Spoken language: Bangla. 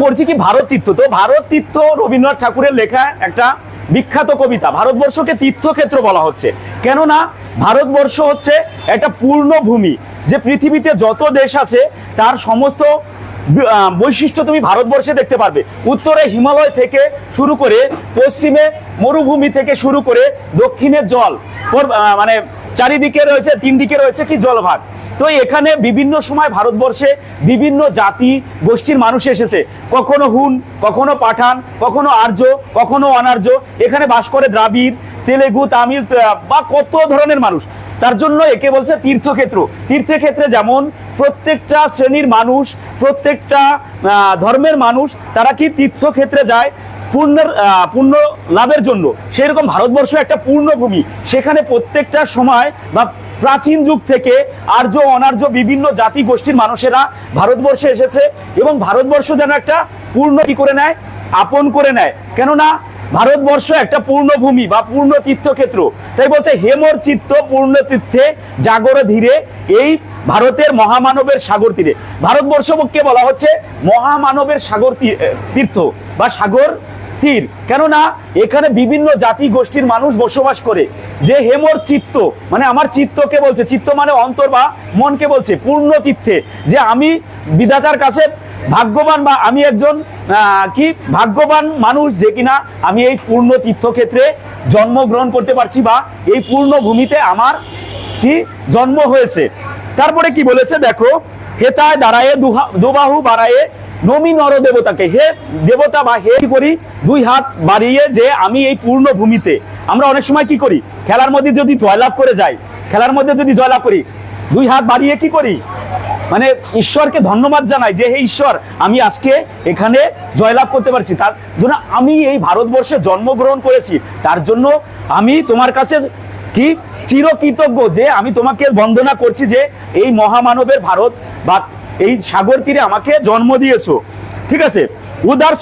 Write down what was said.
পড়ছি কি ভারত তীর্থ। তো ভারত তীর্থ রবীন্দ্রনাথ ঠাকুরের লেখা একটা বিখ্যাত কবিতা। ভারতবর্ষকে তীর্থক্ষেত্র বলা হচ্ছে, কেননা ভারতবর্ষ হচ্ছে একটা পূর্ণ ভূমি, যে পৃথিবীতে যত দেশ আছে তার সমস্ত বৈশিষ্ট্য তুমি ভারতবর্ষে দেখতে পারবে। উত্তরে হিমালয় থেকে শুরু করে, পশ্চিমে মরুভূমি থেকে শুরু করে, দক্ষিণে জল, মানে চারিদিকে রয়েছে, তিন দিকে রয়েছে কি জলভাগ। তো এখানে বিভিন্ন সময় ভারতবর্ষে বিভিন্ন জাতি গোষ্ঠীর মানুষ এসেছে, কখনো হুন, কখনো পাঠান, কখনো আর্য, কখনো অনার্য। এখানে বাস করে দ্রাবিড়, তেলেগু, তামিল বা কত ধরনের মানুষ। তার জন্য একে বলছে তীর্থক্ষেত্র। তীর্থক্ষেত্রে যেমন প্রত্যেকটা শ্রেণীর মানুষ, প্রত্যেকটা ধর্মের মানুষ তারা কি তীর্থক্ষেত্রে যায় পূর্ণ লাভের জন্য, সেরকম ভারতবর্ষ একটা পূর্ণভূমি। সেখানে প্রত্যেকটা সময় বা প্রাচীন যুগ থেকে আর্য অনার্য বিভিন্ন জাতি গোষ্ঠীর মানুষেরা ভারতবর্ষে এসেছে, এবং ভারতবর্ষ যেন একটা পূর্ণ কি করে নেয়, আপন করে নেয়। কেননা ভারতবর্ষ একটা পূর্ণভূমি বা পূর্ণ তীর্থক্ষেত্র। তাই বলছে হেমর চিত্ত পূর্ণ তীর্থে জাগর ধীরে, এই ভারতের মহামানবের সাগর তীরে। ভারতবর্ষকে বলা হচ্ছে মহামানবের সাগর তীর্থ বা সাগর তীর, কেননা এখানে বিভিন্ন জাতি গোষ্ঠীর মানুষ বসবাস করে। যে হেমর চিত্ত মানে আমার চিত্তকে বলছে, চিত্ত মানে অন্তর বা মনকে বলছে পূর্ণ তীর্থে, যে আমি বিধাতার কাছে ভাগ্যবান বা আমি একজন কি ভাগ্যবান মানুষ, যে কিনা আমি এই পূর্ণ তীর্থক্ষেত্রে জন্মগ্রহণ করতে পারছি বা এই পূর্ণ ভূমিতে আমার কি জন্ম হয়েছে। তারপরে কি বলেছে দেখো, হেতায় দাঁড়ায় দুবাহু বাড়ায়ে নমি নর দেবতাকে, হে দেবতা বা হে কি করি, দুই হাত বাড়িয়ে, যে আমি এই পূর্ণ ভূমিতে। আমরা অনেক সময় কি করি, খেলার মধ্যে যদি জয়লাভ করে যাই, খেলার মধ্যে যদি জয়লাভ করি, দুই হাত বাড়িয়ে কি করি, মানে ঈশ্বরকে ধন্যবাদ জানাই যে হে ঈশ্বর, আমি আজকে এখানে জয়লাভ করতে পারছি, তার জন্য আমি এই ভারতবর্ষে জন্মগ্রহণ করেছি, তার জন্য আমি তোমার কাছে কি চিরকৃতজ্ঞ, যে আমি তোমাকে বন্দনা করছি যে এই মহামানবের ভারত বা এই সাগর তীরে আমাকে জন্ম দিয়েছো। ঠিক আছে, উদার